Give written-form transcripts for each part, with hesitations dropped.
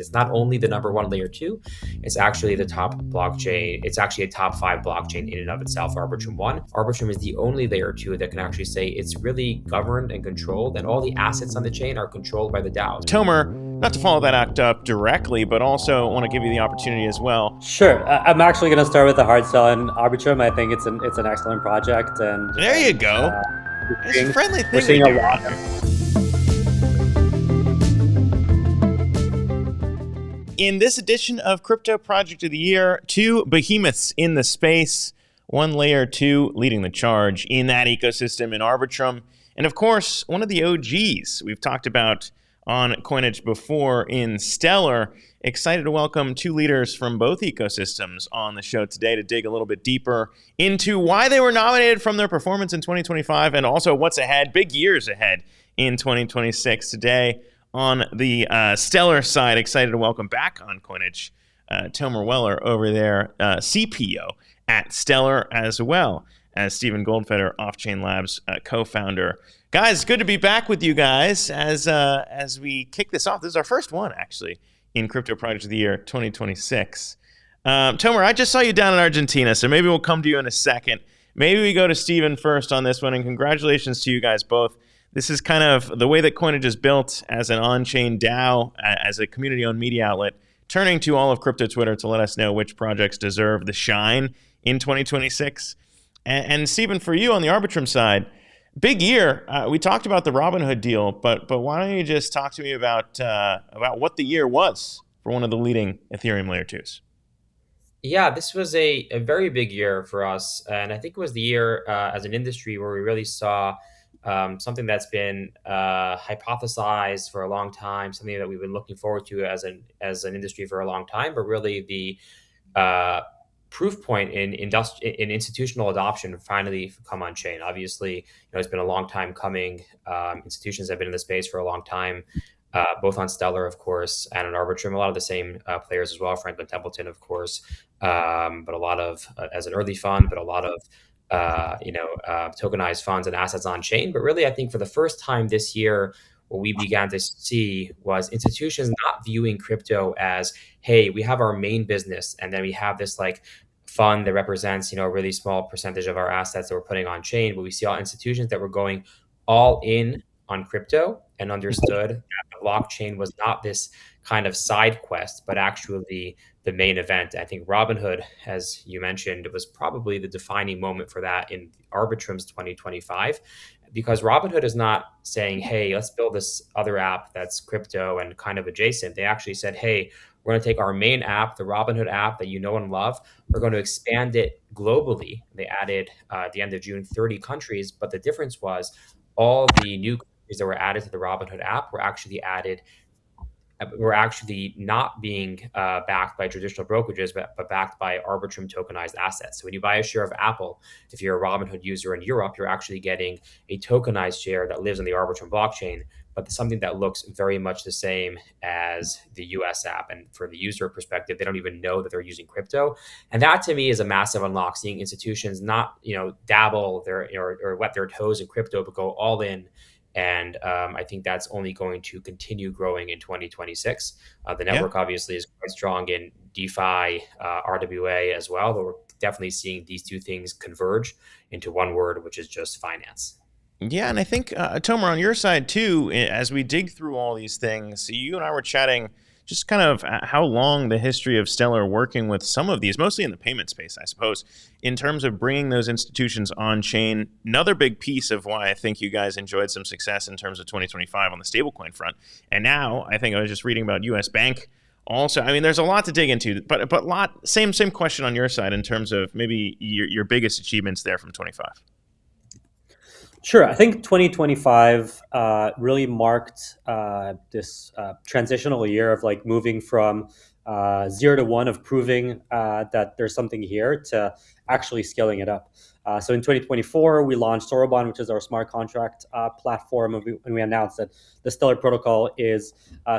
It's not only the number one layer two, it's actually the top blockchain. It's actually a top five blockchain in and of itself, Arbitrum 1. Arbitrum is the only layer two that can actually say it's really governed and controlled, and all the assets on the chain are controlled by the DAOs. Tomer, not to follow that act up directly, but also want to give you the opportunity as well. Sure. I'm actually going to start with the hard sell in Arbitrum. I think it's an excellent project. And there you go. It's a friendly thing. We're seeing a lot. In this edition of Crypto Project of the Year, two behemoths in the space, one layer two leading the charge in that ecosystem in Arbitrum, and of course, one of the OGs we've talked about on Coinage before in Stellar. Excited to welcome two leaders from both ecosystems on the show today to dig a little bit deeper into why they were nominated from their performance in 2025 and also what's ahead, big years ahead in 2026. Today on the Stellar side, excited to welcome back on Coinage Tomer Weller over there, CPO at Stellar, as well as Steven Goldfeder, Offchain Labs co-founder. Guys, good to be back with you guys as we kick this off. This is our first one, actually, in Crypto Project of the Year 2026. Tomer, I just saw you down in Argentina, so maybe we'll come to you in a second. Maybe we go to Steven first on this one, and congratulations to you guys both. This is kind of the way that Coinage is built as an on-chain DAO, as a community-owned media outlet, turning to all of crypto Twitter to let us know which projects deserve the shine in 2026. And Steven, for you on the Arbitrum side, big year. We talked about the Robinhood deal, but why don't you just talk to me about what the year was for one of the leading Ethereum layer twos? Yeah, this was a very big year for us. And I think it was the year as an industry where we really saw something that's been hypothesized for a long time, something that we've been looking forward to as an industry for a long time, but really the proof point in institutional adoption finally come on chain. Obviously, it's been a long time coming. Institutions have been in the space for a long time, both on Stellar, of course, and on Arbitrum. A lot of the same players as well, Franklin Templeton, of course, but a lot of as an early fund, but a lot of tokenized funds and assets on chain. But really, I think for the first time this year, what we began to see was institutions not viewing crypto as, hey, we have our main business, and then we have this like fund that represents, a really small percentage of our assets that we're putting on chain. But we see all institutions that were going all in on crypto and understood that the blockchain was not this kind of side quest, but actually the main event. I think Robinhood, as you mentioned, was probably the defining moment for that in Arbitrum's 2025, because Robinhood is not saying, hey, let's build this other app that's crypto and kind of adjacent. They actually said, hey, we're going to take our main app, the Robinhood app that you know and love. We're going to expand it globally. They added at the end of June 30 countries, but the difference was all the new countries that were added to the Robinhood app were actually not being backed by traditional brokerages, but backed by Arbitrum tokenized assets. So when you buy a share of Apple, if you're a Robinhood user in Europe, you're actually getting a tokenized share that lives on the Arbitrum blockchain, but something that looks very much the same as the US app. And for the user perspective, they don't even know that they're using crypto. And that to me is a massive unlock, seeing institutions not, dabble or wet their toes in crypto, but go all in. And I think that's only going to continue growing in 2026. The network obviously is quite strong in DeFi, RWA as well, but we're definitely seeing these two things converge into one word, which is just finance. Yeah, and I think, Tomer, on your side too, as we dig through all these things, you and I were chatting just kind of how long the history of Stellar working with some of these, mostly in the payment space, I suppose, in terms of bringing those institutions on chain. Another big piece of why I think you guys enjoyed some success in terms of 2025 on the stablecoin front. And now I think I was just reading about US Bank also. I mean, there's a lot to dig into, but same question on your side in terms of maybe your biggest achievements there from 25. Sure. I think 2025 really marked this transitional year of like moving from 0 to 1 of proving that there's something here to actually scaling it up. So in 2024, we launched Sorobon, which is our smart contract platform, and we announced that the Stellar protocol is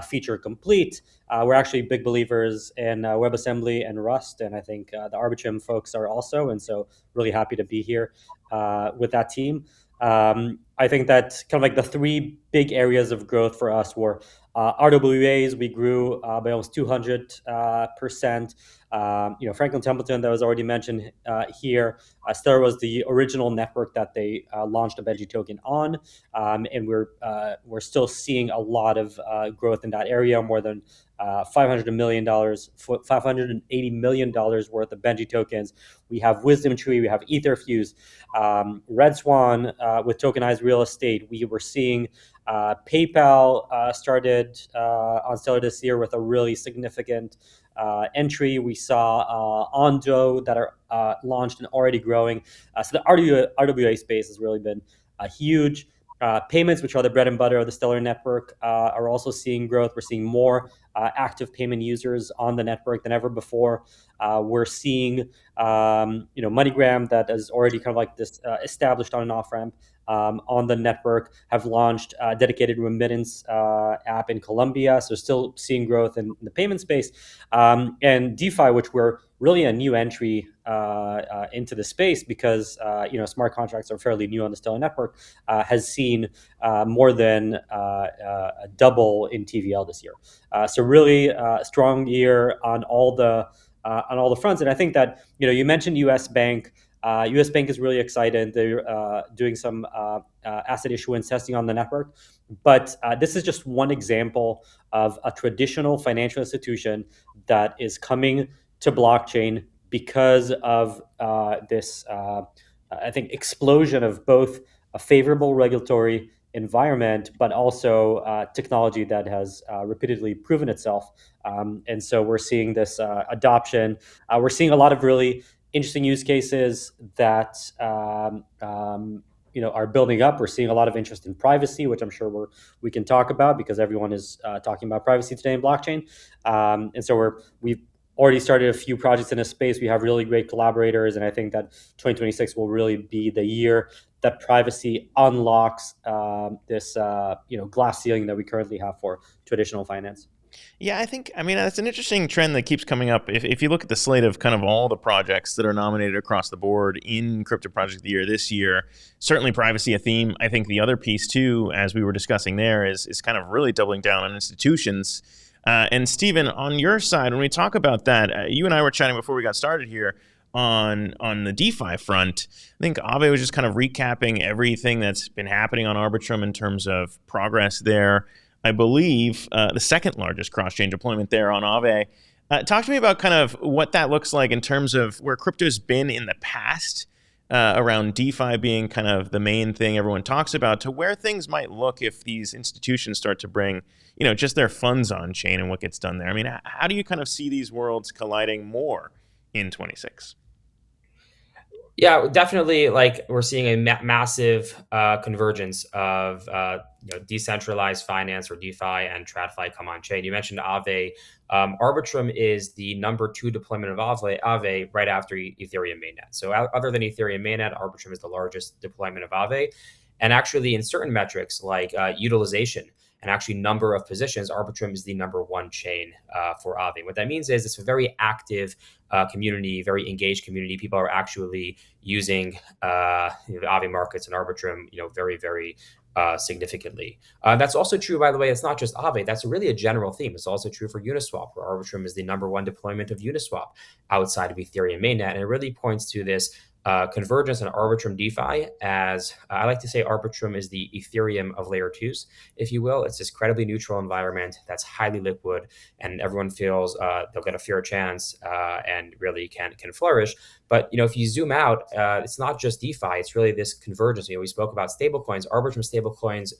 feature complete. We're actually big believers in WebAssembly and Rust, and I think the Arbitrum folks are also, and so really happy to be here with that team. I think that kind of like the three big areas of growth for us were RWAs, we grew by almost 200%. Franklin Templeton, that was already mentioned here. Stellar was the original network that they launched a Veggie token on, and we're still seeing a lot of growth in that area. More than $580 million worth of Benji tokens. We have Wisdom Tree, we have Etherfuse, Red Swan with tokenized real estate. We were seeing PayPal started on Stellar this year with a really significant entry. We saw Ondo that are launched and already growing. So the RWA space has really been huge. Payments, which are the bread and butter of the Stellar network, are also seeing growth. We're seeing more active payment users on the network than ever before. We're seeing, MoneyGram, that is already kind of like this established on and off ramp on the network, have launched a dedicated remittance app in Colombia. So still seeing growth in the payment space. And DeFi, which we're really a new entry into the space because smart contracts are fairly new on the Stellar network, has seen more than a double in TVL this year. So really strong year on all the fronts. And I think that you mentioned US Bank. US Bank is really excited. They're doing some asset issuance testing on the network. But this is just one example of a traditional financial institution that is coming to blockchain because of this, I think, explosion of both a favorable regulatory environment, but also technology that has repeatedly proven itself. And so we're seeing this adoption. We're seeing a lot of really interesting use cases that are building up. We're seeing a lot of interest in privacy, which I'm sure we can talk about because everyone is talking about privacy today in blockchain. And so we've already started a few projects in this space. We have really great collaborators, and I think that 2026 will really be the year that privacy unlocks this glass ceiling that we currently have for traditional finance. Yeah, that's an interesting trend that keeps coming up. If you look at the slate of kind of all the projects that are nominated across the board in Crypto Project of the Year this year, certainly privacy a theme. I think the other piece too, as we were discussing there, is kind of really doubling down on institutions. And Steven, on your side, when we talk about that, you and I were chatting before we got started here on the DeFi front. I think Aave was just kind of recapping everything that's been happening on Arbitrum in terms of progress there. I believe the second largest cross-chain deployment there on Aave. Talk to me about kind of what that looks like in terms of where crypto's been in the past, around DeFi being kind of the main thing everyone talks about, to where things might look if these institutions start to bring, just their funds on chain and what gets done there. I mean, how do you kind of see these worlds colliding more in 26? Yeah, definitely. Like we're seeing a massive convergence of decentralized finance or DeFi and TradFi come on chain. You mentioned Aave. Arbitrum is the number 2 deployment of Aave right after Ethereum mainnet. So other than Ethereum mainnet, Arbitrum is the largest deployment of Aave. And actually, in certain metrics like utilization and actually number of positions, Arbitrum is the number 1 chain for Aave. What that means is it's a very active community, very engaged community. People are actually using the Aave markets and Arbitrum, very, very significantly. That's also true, by the way. It's not just Aave. That's really a general theme. It's also true for Uniswap, where Arbitrum is the number 1 deployment of Uniswap outside of Ethereum mainnet. And it really points to this convergence on Arbitrum DeFi, as I like to say, Arbitrum is the Ethereum of layer 2s, if you will. It's this credibly neutral environment that's highly liquid, and everyone feels they'll get a fair chance and really can flourish. But if you zoom out, it's not just DeFi; it's really this convergence. We spoke about stablecoins. Arbitrum stablecoins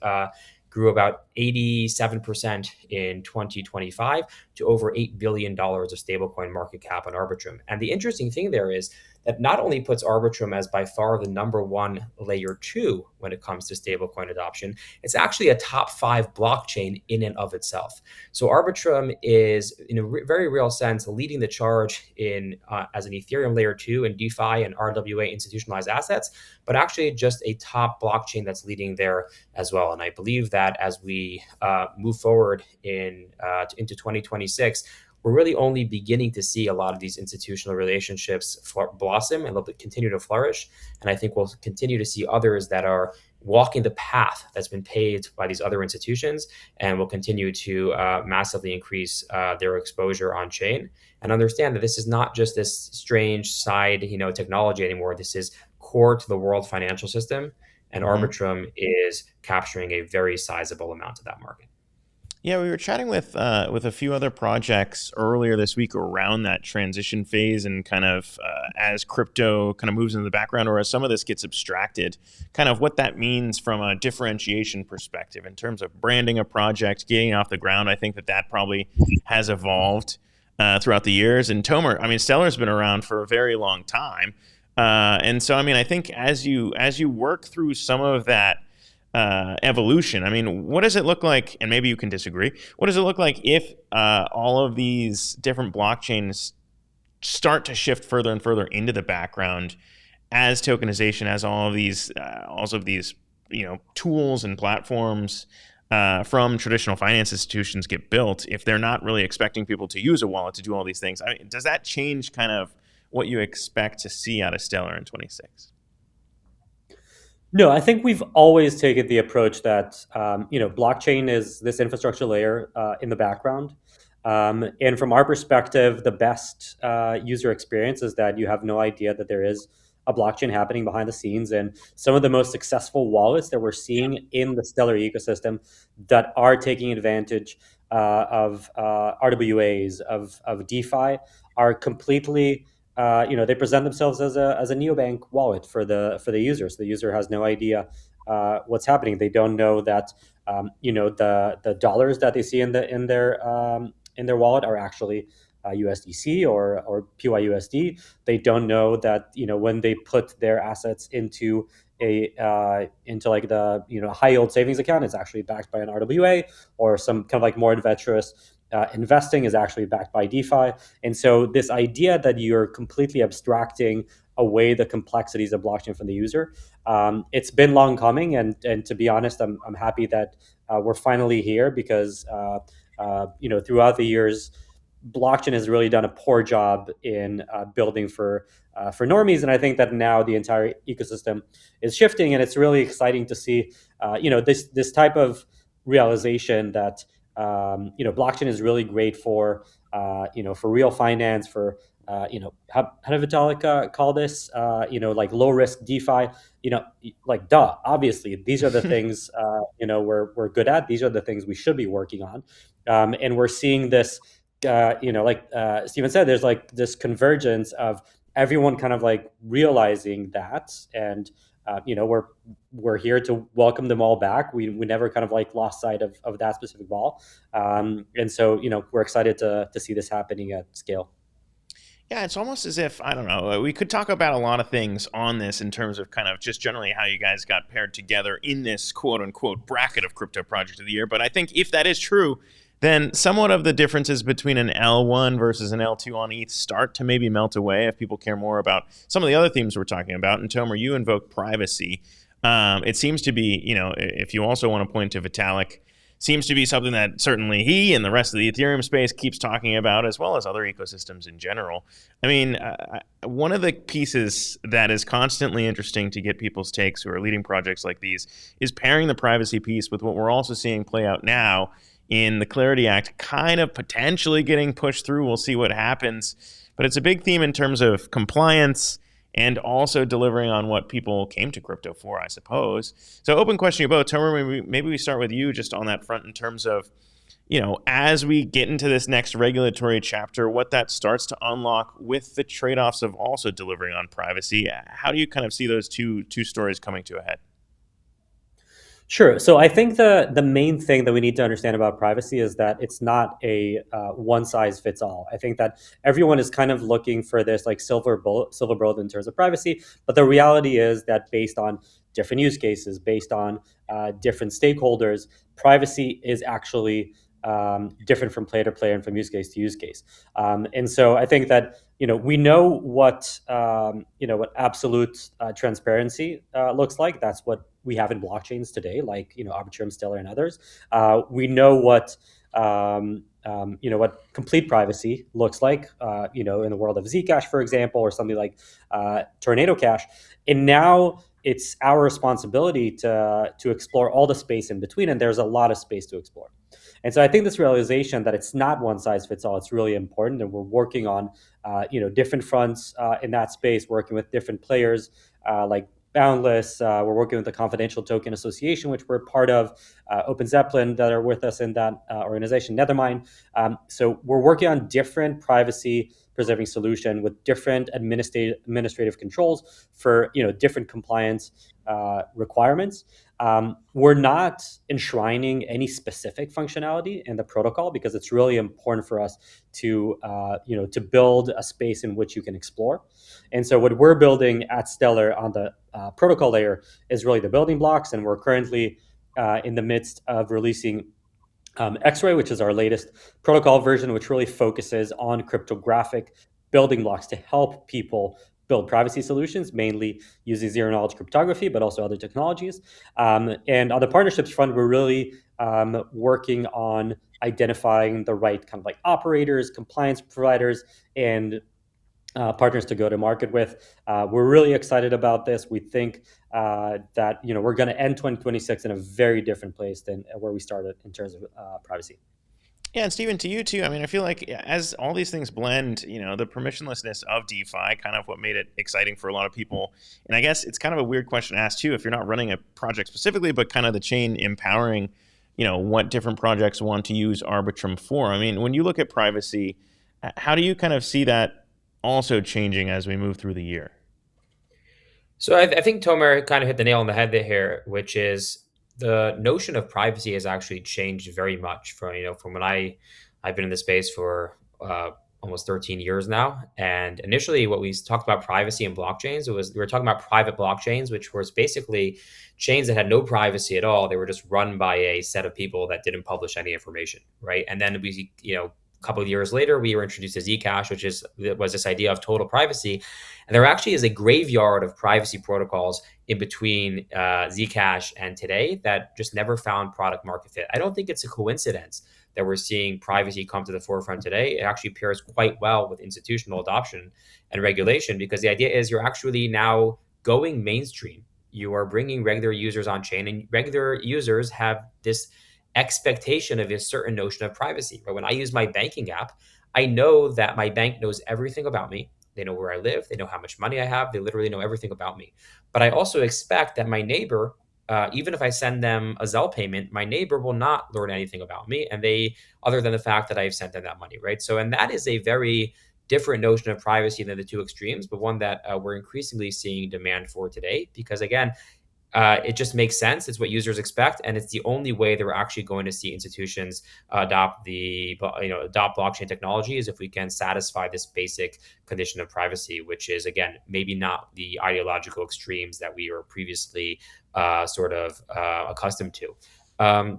grew about 87% in 2025 to over $8 billion of stablecoin market cap on Arbitrum. And the interesting thing there is that not only puts Arbitrum as by far the number 1 layer 2 when it comes to stablecoin adoption, it's actually a top 5 blockchain in and of itself. So Arbitrum is, in a very real sense, leading the charge in as an Ethereum layer 2 in DeFi and RWA institutionalized assets, but actually just a top blockchain that's leading there as well. And I believe that as we move forward into 2026, we're really only beginning to see a lot of these institutional relationships blossom, and they'll continue to flourish. And I think we'll continue to see others that are walking the path that's been paved by these other institutions, and will continue to massively increase their exposure on chain. And understand that this is not just this strange side, technology anymore. This is core to the world financial system, and Mhm. Arbitrum is capturing a very sizable amount of that market. Yeah, we were chatting with a few other projects earlier this week around that transition phase and kind of as crypto kind of moves into the background or as some of this gets abstracted, kind of what that means from a differentiation perspective in terms of branding a project, getting off the ground. I think that probably has evolved throughout the years. And Tomer, I mean, Stellar's been around for a very long time, and so I mean, I think as you work through some of that evolution. I mean, what does it look like? And maybe you can disagree. What does it look like if all of these different blockchains start to shift further and further into the background as tokenization, as all of these, tools and platforms from traditional finance institutions get built? If they're not really expecting people to use a wallet to do all these things, I mean, does that change kind of what you expect to see out of Stellar in 26? No, I think we've always taken the approach that blockchain is this infrastructure layer in the background, and from our perspective, the best user experience is that you have no idea that there is a blockchain happening behind the scenes. And some of the most successful wallets that we're seeing in the Stellar ecosystem that are taking advantage of RWAs of DeFi are completely they present themselves as a neobank wallet for the user. So the user has no idea what's happening. They don't know that the dollars that they see in their wallet are actually USDC or PYUSD. They don't know that when they put their assets into into like the high yield savings account, it's actually backed by an RWA, or some kind of like more adventurous investing is actually backed by DeFi. And so this idea that you're completely abstracting away the complexities of blockchain from the user, it's been long coming. And to be honest, I'm happy that we're finally here, because throughout the years, blockchain has really done a poor job in building for normies. And I think that now the entire ecosystem is shifting, and it's really exciting to see this type of realization that blockchain is really great for for real finance, for how did Vitalik call this? Like low risk DeFi. Like duh, obviously these are the things we're good at. These are the things we should be working on, and we're seeing this. Like Steven said, there's like this convergence of everyone kind of like realizing that, and we're here to welcome them all back. We never kind of like lost sight of that specific ball, and so we're excited to see this happening at scale. Yeah, it's almost as if, I don't know, we could talk about a lot of things on this in terms of kind of just generally how you guys got paired together in this quote unquote bracket of crypto project of the year. But I think if that is true, then somewhat of the differences between an L1 versus an L2 on ETH start to maybe melt away if people care more about some of the other themes we're talking about. And Tomer, you invoke privacy. It seems to be, if you also want to point to Vitalik, seems to be something that certainly he and the rest of the Ethereum space keeps talking about, as well as other ecosystems in general. I mean, one of the pieces that is constantly interesting to get people's takes who are leading projects like these is pairing the privacy piece with what we're also seeing play out now in the Clarity Act, kind of potentially getting pushed through. We'll see what happens. But it's a big theme in terms of compliance and also delivering on what people came to crypto for, I suppose. So open question to you both. Tomer, maybe we start with you just on that front in terms of, as we get into this next regulatory chapter, what that starts to unlock with the trade-offs of also delivering on privacy. How do you kind of see those two stories coming to a head? Sure. So I think the main thing that we need to understand about privacy is that it's not a one size fits all. I think that everyone is kind of looking for this like silver bullet in terms of privacy, but the reality is that based on different use cases, based on different stakeholders, privacy is actually different from player to player and from use case to use case. And so I think that we know what what absolute transparency looks like. That's what we have in blockchains today, like Arbitrum, Stellar, and others. We know what what complete privacy looks like, in the world of Zcash, for example, or something like Tornado Cash. And now it's our responsibility to explore all the space in between, and there's a lot of space to explore. And so I think this realization that it's not one size fits all, it's really important, and we're working on different fronts in that space, working with different players like Boundless. We're working with the Confidential Token Association, which we're part of, Open Zeppelin that are with us in that organization, Nethermind. So we're working on different privacy preserving solution with different administrative controls for different compliance requirements. We're not enshrining any specific functionality in the protocol because it's really important for us to to build a space in which you can explore. And so what we're building at Stellar on the protocol layer is really the building blocks, and we're currently in the midst of releasing X-Ray, which is our latest protocol version, which really focuses on cryptographic building blocks to help people build privacy solutions, mainly using zero-knowledge cryptography, but also other technologies. And on the partnerships front, we're really working on identifying the right kind of like operators, compliance providers, and partners to go to market with. We're really excited about this. We think that we're going to end 2026 in a very different place than where we started in terms of privacy. Yeah, and Steven, to you too. I mean, I feel like as all these things blend, the permissionlessness of DeFi, kind of what made it exciting for a lot of people. And I guess it's kind of a weird question to ask too, if you're not running a project specifically, but kind of the chain empowering, what different projects want to use Arbitrum for. I mean, when you look at privacy, how do you kind of see that also changing as we move through the year? So I think Tomer kind of hit the nail on the head there, which is the notion of privacy has actually changed very much from when I've been in the space for almost 13 years now. And initially, what we talked about privacy and blockchains, we were talking about private blockchains, which was basically chains that had no privacy at all. They were just run by a set of people that didn't publish any information, right? And then a couple of years later, we were introduced to Zcash, which was this idea of total privacy. And there actually is a graveyard of privacy protocols in between Zcash and today that just never found product market fit. I don't think it's a coincidence that we're seeing privacy come to the forefront today. It actually pairs quite well with institutional adoption and regulation, because the idea is you're actually now going mainstream. You are bringing regular users on chain, and regular users have this expectation of a certain notion of privacy. But when I use my banking app, I know that my bank knows everything about me. They know where I live. They know how much money I have. They literally know everything about me. But I also expect that my neighbor, even if I send them a Zelle payment, my neighbor will not learn anything about me, and other than the fact that I've sent them that money, right? So, and that is a very different notion of privacy than the two extremes, but one that we're increasingly seeing demand for today, because again, it just makes sense. It's what users expect, and it's the only way that we're actually going to see institutions adopt blockchain technology is if we can satisfy this basic condition of privacy, which is again maybe not the ideological extremes that we were previously accustomed to.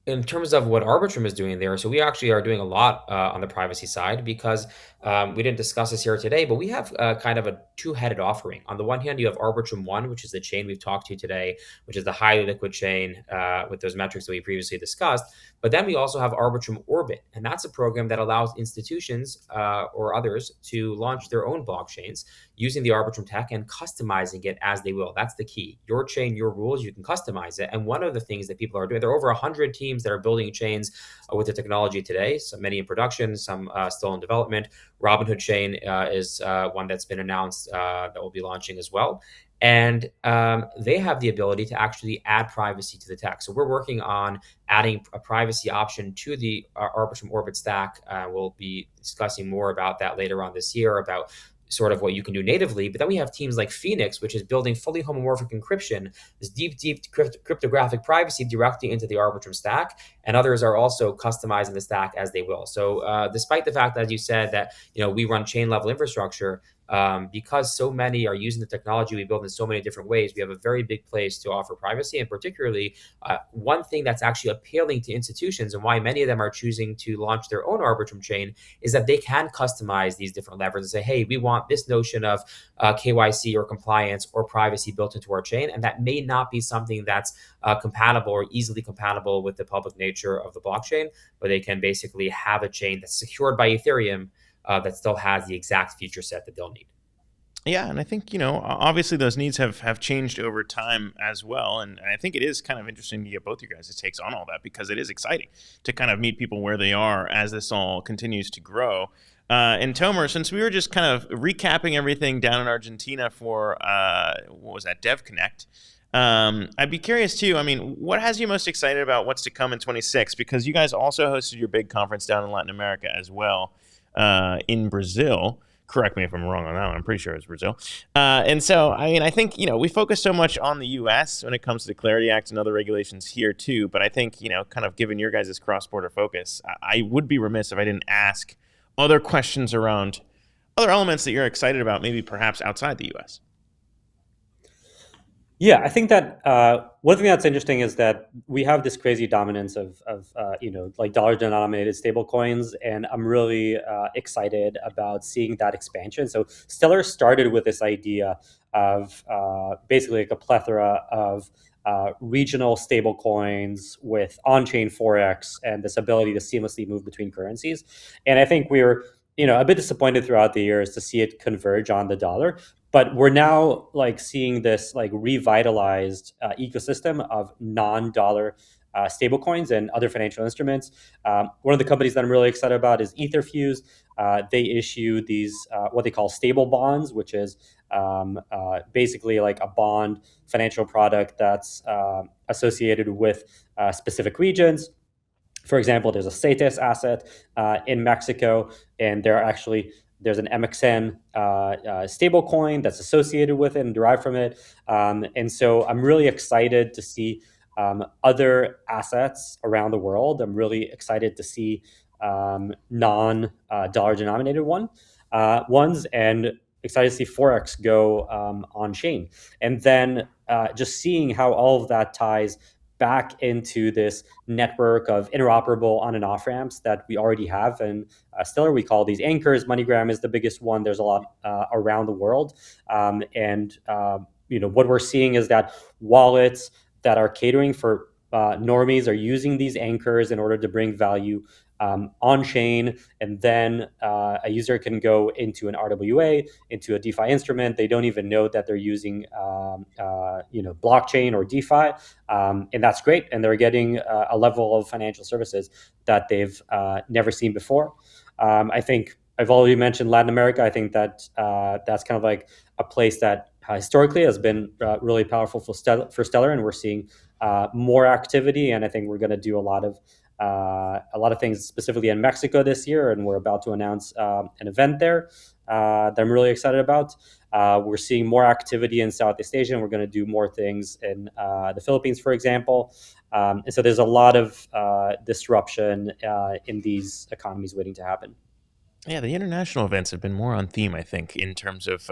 In terms of what Arbitrum is doing there, so we actually are doing a lot on the privacy side, because we didn't discuss this here today, but we have kind of a two-headed offering. On the one hand, you have Arbitrum One, which is the chain we've talked to today, which is the highly liquid chain with those metrics that we previously discussed. But then we also have Arbitrum Orbit, and that's a program that allows institutions or others to launch their own blockchains using the Arbitrum tech and customizing it as they will. That's the key. Your chain, your rules, you can customize it. And one of the things that people are doing, there are over 100 teams that are building chains with the technology today, so many in production, some still in development. Robinhood chain is one that's been announced that will be launching as well. And they have the ability to actually add privacy to the tech. So we're working on adding a privacy option to the Arbitrum Orbit stack. We'll be discussing more about that later on this year, about sort of what you can do natively. But then we have teams like Phoenix, which is building fully homomorphic encryption, this deep cryptographic privacy directly into the Arbitrum stack. And others are also customizing the stack as they will. So despite the fact that, as you said, that we run chain level infrastructure, because so many are using the technology we build in so many different ways, we have a very big place to offer privacy. And particularly, one thing that's actually appealing to institutions and why many of them are choosing to launch their own Arbitrum chain is that they can customize these different levers and say, hey, we want this notion of KYC or compliance or privacy built into our chain. And that may not be something that's compatible or easily compatible with the public nature of the blockchain, but they can basically have a chain that's secured by Ethereum that still has the exact feature set that they'll need. Yeah, and I think, obviously those needs have changed over time as well. And I think it is kind of interesting to get both your guys' takes on all that, because it is exciting to kind of meet people where they are as this all continues to grow. And Tomer, since we were just kind of recapping everything down in Argentina for, what was that, Dev Connect, I'd be curious too. I mean, what has you most excited about what's to come in 26? Because you guys also hosted your big conference down in Latin America as well, in Brazil. Correct me if I'm wrong on that one. I'm pretty sure it's Brazil. And so, I mean, I think, we focus so much on the U.S. when it comes to the Clarity Act and other regulations here too. But I think, kind of given your guys' cross-border focus, I would be remiss if I didn't ask other questions around other elements that you're excited about, maybe perhaps outside the U.S. Yeah, I think that one thing that's interesting is that we have this crazy dominance of like dollar-denominated stable coins, and I'm really excited about seeing that expansion. So Stellar started with this idea of basically like a plethora of regional stable coins with on-chain forex and this ability to seamlessly move between currencies. And I think we were a bit disappointed throughout the years to see it converge on the dollar, but we're now like seeing this like revitalized ecosystem of non-dollar stablecoins and other financial instruments. One of the companies that I'm really excited about is Etherfuse. They issue these what they call stable bonds, which is basically like a bond financial product that's associated with specific regions. For example, there's a CETES asset in Mexico, and there's an MXN stable coin that's associated with it and derived from it. And so I'm really excited to see other assets around the world. I'm really excited to see non-dollar denominated ones, and excited to see Forex go on chain. And then just seeing how all of that ties back into this network of interoperable on and off ramps that we already have. And Stellar, we call these anchors. MoneyGram is the biggest one. There's a lot around the world. What we're seeing is that wallets that are catering for normies are using these anchors in order to bring value on chain, and then a user can go into an RWA, into a DeFi instrument. They don't even know that they're using blockchain or DeFi, and that's great. And they're getting a level of financial services that they've never seen before. I think I've already mentioned Latin America. I think that that's kind of like a place that historically has been really powerful for Stellar, and we're seeing more activity. And I think we're going to do a lot of things specifically in Mexico this year, and we're about to announce an event there that I'm really excited about. We're seeing more activity in Southeast Asia, and we're going to do more things in the Philippines, for example. And so there's a lot of disruption in these economies waiting to happen. Yeah, the international events have been more on theme, I think, in terms of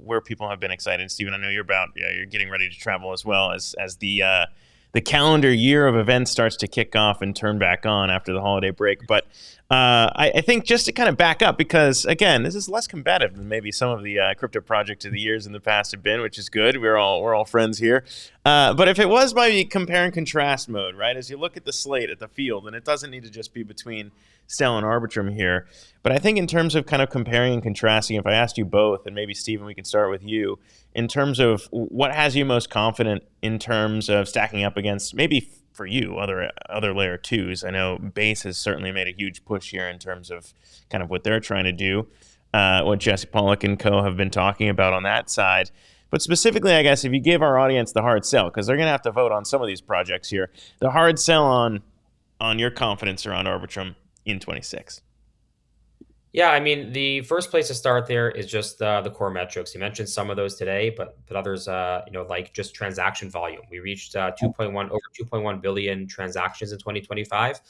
where people have been excited. Steven, I know you're getting ready to travel as well as the calendar year of events starts to kick off and turn back on after the holiday break. But I think just to kind of back up, because again, this is less combative than maybe some of the crypto projects of the years in the past have been, which is good. We're all friends here. But if it was by compare and contrast mode, right, as you look at the slate, at the field, and it doesn't need to just be between Stellar and Arbitrum here, but I think in terms of kind of comparing and contrasting, if I asked you both, and maybe Steven, we can start with you, in terms of what has you most confident in terms of stacking up against maybe for you other layer twos. I know Base has certainly made a huge push here in terms of kind of what they're trying to do, what Jesse Pollock and co have been talking about on that side. But specifically, I guess, if you give our audience the hard sell, because they're going to have to vote on some of these projects here, the hard sell on your confidence around Arbitrum in 26. Yeah, I mean, the first place to start there is just the core metrics. You mentioned some of those today, but others, like just transaction volume. We reached over 2.1 billion transactions in 2025.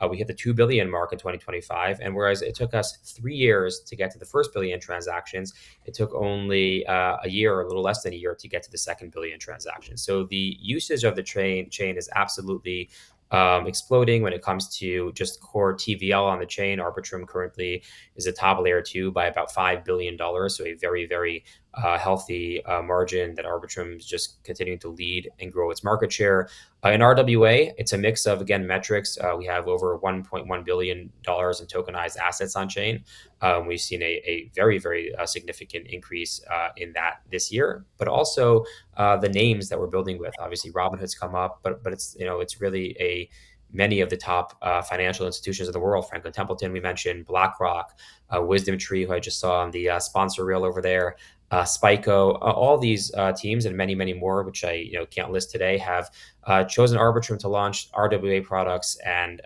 We hit the 2 billion mark in 2025. And whereas it took us 3 years to get to the first billion transactions, it took only a year or a little less than a year to get to the second billion transactions. So the usage of the chain is absolutely exploding when it comes to just core TVL on the chain. Arbitrum currently is a top layer 2 by about $5 billion. So a very, very healthy margin that Arbitrum is just continuing to lead and grow its market share. In RWA, it's a mix of, again, metrics. We have over $1.1 billion in tokenized assets on chain. We've seen a very, very significant increase in that this year, but also the names that we're building with. Obviously, Robinhood's come up, but it's really many of the top financial institutions of the world. Franklin Templeton, we mentioned, BlackRock, Wisdom Tree, who I just saw on the sponsor reel over there, Spyco, all these teams and many, many more, which I can't list today, have chosen Arbitrum to launch RWA products, and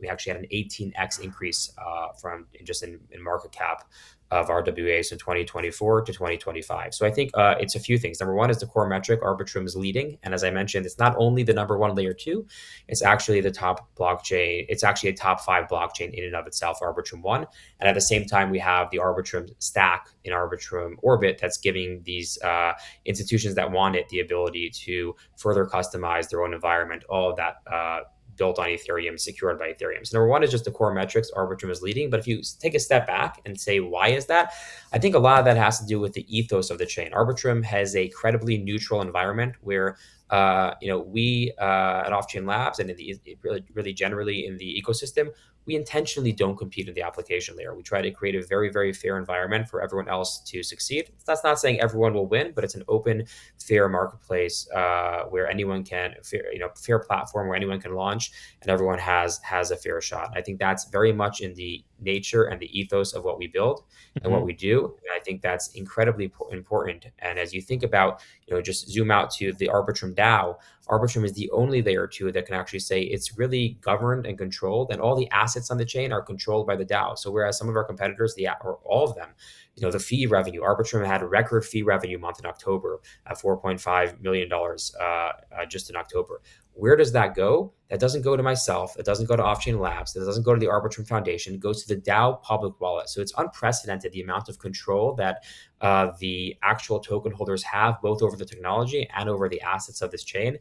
we actually had an 18x increase from just in market cap of RWAs in 2024 to 2025. So I think it's a few things. Number one is the core metric. Arbitrum is leading. And as I mentioned, it's not only the number one layer two, it's actually the top blockchain. It's actually a top 5 blockchain in and of itself, Arbitrum 1. And at the same time, we have the Arbitrum stack in Arbitrum Orbit that's giving these institutions that want it the ability to further customize their own environment, all of that built on Ethereum, secured by Ethereum. So number one is just the core metrics. Arbitrum is leading. But if you take a step back and say, why is that? I think a lot of that has to do with the ethos of the chain. Arbitrum has a credibly neutral environment where we at Offchain Labs and really generally in the ecosystem, we intentionally don't compete in the application layer. We try to create a very, very fair environment for everyone else to succeed. That's not saying everyone will win, but it's an open, fair marketplace where anyone can, fair platform where anyone can launch and everyone has a fair shot. I think that's very much in the nature and the ethos of what we build and what we do. And I think that's incredibly important. And as you think about, just zoom out to the Arbitrum DAO, Arbitrum is the only layer 2 that can actually say it's really governed and controlled, and all the assets on the chain are controlled by the DAO. So whereas some of our competitors, or all of them, the fee revenue, Arbitrum had a record fee revenue month in October at $4.5 million just in October. Where does that go? That doesn't go to myself. It doesn't go to Offchain Labs. It doesn't go to the Arbitrum Foundation. It goes to the DAO public wallet. So it's unprecedented, the amount of control that the actual token holders have, both over the technology and over the assets of this chain.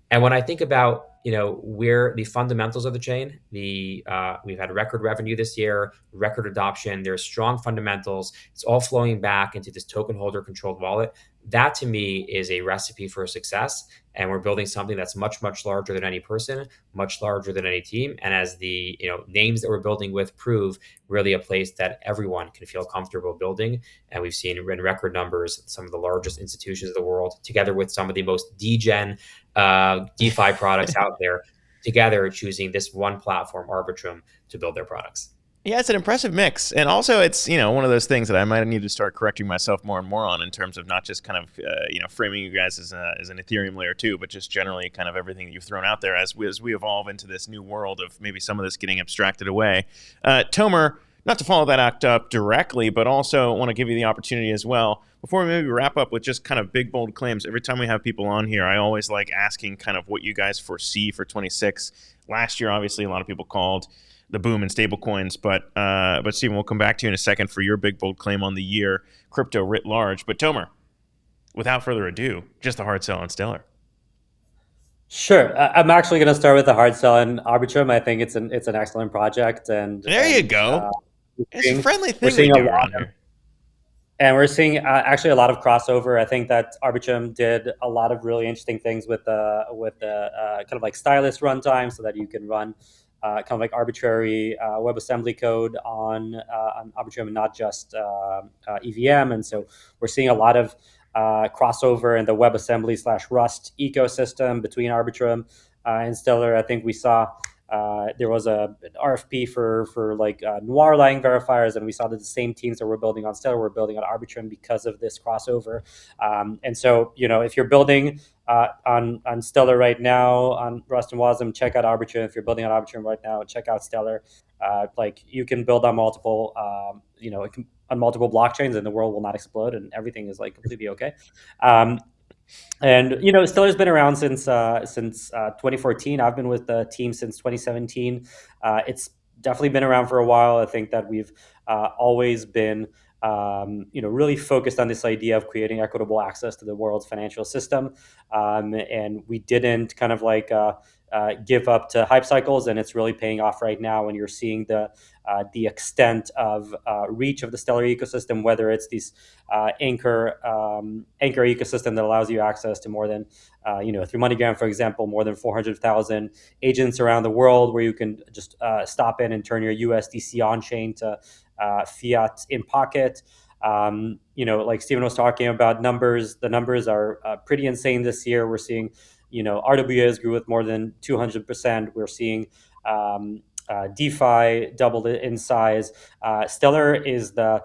And when I think about, where the fundamentals of the chain, we've had record revenue this year, record adoption, there's strong fundamentals. It's all flowing back into this token holder controlled wallet. That to me is a recipe for success. And we're building something that's much, much larger than any person, much larger than any team. And as the names that we're building with prove, really a place that everyone can feel comfortable building. And we've seen in record numbers some of the largest institutions of the world, together with some of the most degen DeFi products out there, together choosing this one platform, Arbitrum, to build their products. Yeah, it's an impressive mix. And also it's, one of those things that I might need to start correcting myself more and more on, in terms of not just kind of, framing you guys as an Ethereum layer 2, but just generally kind of everything that you've thrown out there as we evolve into this new world of maybe some of this getting abstracted away. Tomer, not to follow that act up directly, but also want to give you the opportunity as well, before we maybe wrap up with just kind of big, bold claims. Every time we have people on here, I always like asking kind of what you guys foresee for 26. Last year, obviously, a lot of people called the boom in stablecoins, but Steven, we'll come back to you in a second for your big, bold claim on the year, crypto writ large. But Tomer, without further ado, just a hard sell on Stellar. Sure, I'm actually going to start with the hard sell on Arbitrum. I think it's an excellent project, and you go. It's a friendly thing we do around here. And we're seeing actually a lot of crossover. I think that Arbitrum did a lot of really interesting things with the kind of like stylus runtime, so that you can run kind of like arbitrary WebAssembly code on Arbitrum and not just EVM. And so we're seeing a lot of crossover in the WebAssembly/Rust ecosystem between Arbitrum and Stellar. I think we saw there was an RFP for like Noir lying verifiers, and we saw that the same teams that we're building on Stellar were building on Arbitrum because of this crossover. And so, if you're building on Stellar right now on Rust and Wasm, check out Arbitrum. If you're building on Arbitrum right now, check out Stellar. Like you can build on multiple, on multiple blockchains, and the world will not explode, and everything is like completely okay. And Stellar's been around since 2014. I've been with the team since 2017. It's definitely been around for a while. I think that we've always been really focused on this idea of creating equitable access to the world's financial system, and we didn't kind of like give up to hype cycles, and it's really paying off right now. And you're seeing the extent of reach of the Stellar ecosystem, whether it's these anchor ecosystem that allows you access to more than through MoneyGram, for example, more than 400,000 agents around the world, where you can just stop in and turn your USDC on chain to fiat in pocket. Like Steven was talking about numbers, the numbers are pretty insane this year. We're seeing, RWAs grew with more than 200%. We're seeing DeFi doubled in size. Stellar is the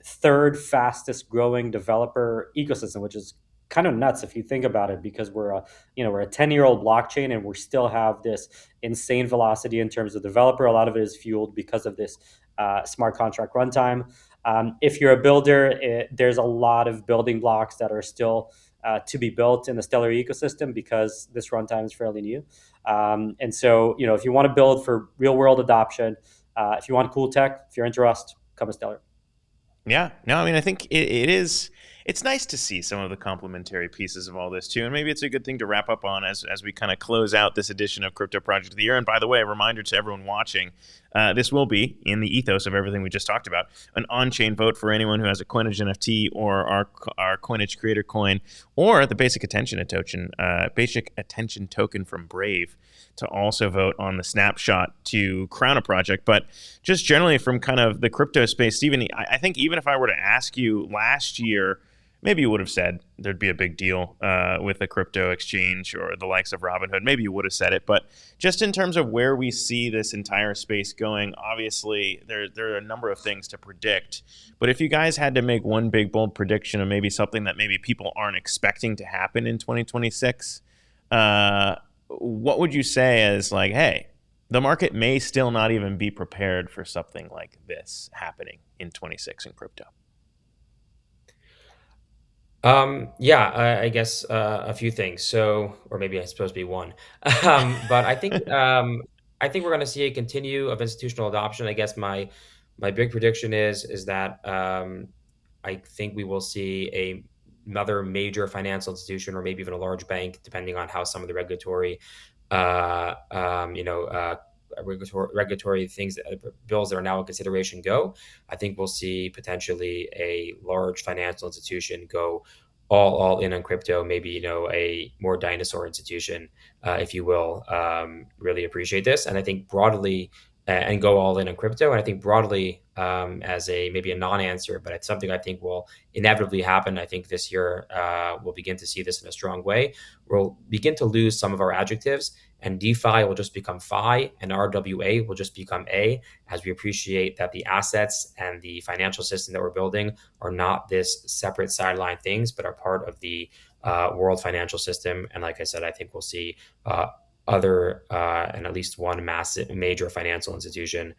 third fastest growing developer ecosystem, which is kind of nuts if you think about it, because we're a 10-year-old blockchain, and we still have this insane velocity in terms of developer. A lot of it is fueled because of this smart contract runtime. If you're a builder, there's a lot of building blocks that are still to be built in the Stellar ecosystem, because this runtime is fairly new. And so, if you want to build for real world adoption, if you want cool tech, if you're into Rust, come to Stellar. Yeah, no, I mean, I think it's nice to see some of the complementary pieces of all this too, and maybe it's a good thing to wrap up on as we kind of close out this edition of Crypto Project of the Year. And by the way, a reminder to everyone watching, this will be, in the ethos of everything we just talked about, an on-chain vote for anyone who has a Coinage NFT or our Coinage Creator Coin, or the Basic Attention Token from Brave, to also vote on the snapshot to crown a project. But just generally from kind of the crypto space, Steven, I think even if I were to ask you last year, maybe you would have said there'd be a big deal with a crypto exchange or the likes of Robinhood. Maybe you would have said it. But just in terms of where we see this entire space going, obviously there are a number of things to predict. But if you guys had to make one big, bold prediction of maybe something that maybe people aren't expecting to happen in 2026, what would you say as like, hey, the market may still not even be prepared for something like this happening in 26 in crypto? I guess a few things. So, or maybe it's supposed to be one. But I think we're going to see a continue of institutional adoption. I guess my big prediction is that I think we will see another major financial institution, or maybe even a large bank, depending on how some of the regulatory, uh, um, you know, uh, regulatory things, bills that are now in consideration go. I think we'll see potentially a large financial institution go all in on crypto. Maybe a more dinosaur institution, if you will, really appreciate this, and I think broadly, and go all in on crypto. And I think broadly, as a maybe a non-answer, but it's something I think will inevitably happen. I think this year we'll begin to see this in a strong way. We'll begin to lose some of our adjectives, and DeFi will just become Phi, and RWA will just become A, as we appreciate that the assets and the financial system that we're building are not this separate sideline things, but are part of the world financial system. And like I said, I think we'll see other and at least one massive major financial institution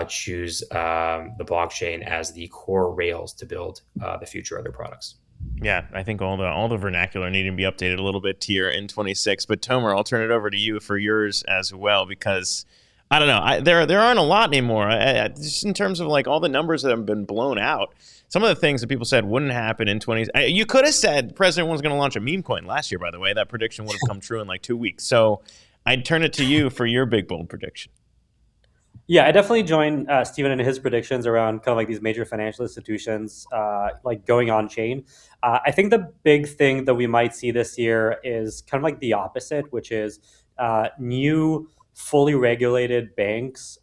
choose the blockchain as the core rails to build the future other products. Yeah, I think all the vernacular needing to be updated a little bit here in 26. But Tomer, I'll turn it over to you for yours as well, because I don't know, there aren't a lot anymore. Just in terms of like all the numbers that have been blown out, some of the things that people said wouldn't happen in 20. You could have said the president was going to launch a meme coin last year. By the way, that prediction would have come true in like 2 weeks. So I'd turn it to you for your big bold prediction. Yeah, I definitely join Steven in his predictions around kind of like these major financial institutions like going on chain. I think the big thing that we might see this year is kind of like the opposite, which is new fully regulated banks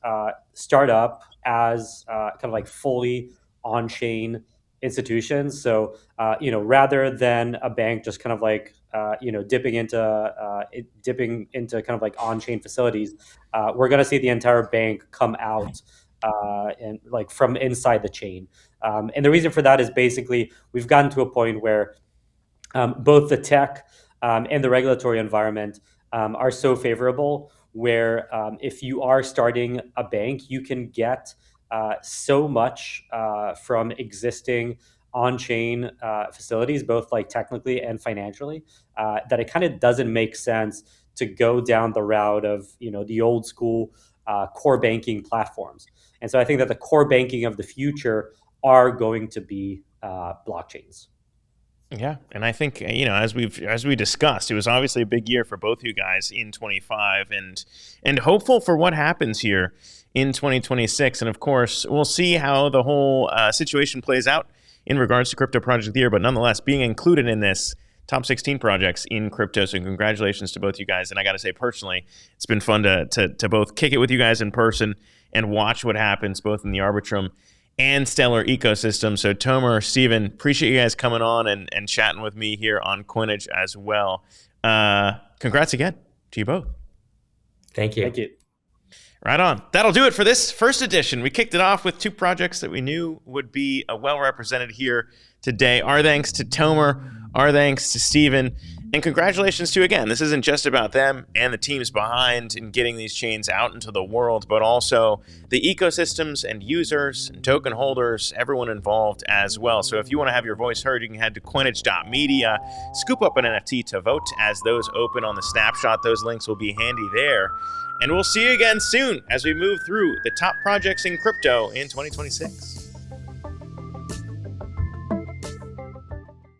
start up as kind of like fully on chain institutions. So, rather than a bank just kind of like, dipping into kind of like on chain facilities, we're going to see the entire bank come out and like from inside the chain. And the reason for that is basically we've gotten to a point where both the tech and the regulatory environment are so favorable, where if you are starting a bank, you can get so much from existing on-chain facilities, both like technically and financially, that it kind of doesn't make sense to go down the route of the old school core banking platforms. And so I think that the core banking of the future are going to be blockchains. Yeah, and I think as we discussed, it was obviously a big year for both you guys in 25, and hopeful for what happens here in 2026. And of course, we'll see how the whole situation plays out in regards to Crypto Project of the Year. But nonetheless, being included in this top 16 projects in crypto, so congratulations to both you guys. And I got to say, personally, it's been fun to both kick it with you guys in person and watch what happens both in the Arbitrum and Stellar ecosystem. So Tomer, Steven, appreciate you guys coming on and chatting with me here on Coinage as well. Congrats again to you both. Thank you. Thank you. Right on. That'll do it for this first edition. We kicked it off with two projects that we knew would be well represented here today. Our thanks to Tomer, our thanks to Steven, and congratulations to, again, this isn't just about them and the teams behind in getting these chains out into the world, but also the ecosystems and users and token holders, everyone involved as well. So if you want to have your voice heard, you can head to coinage.media, scoop up an NFT to vote as those open on the snapshot. Those links will be handy there. And we'll see you again soon as we move through the top projects in crypto in 2026.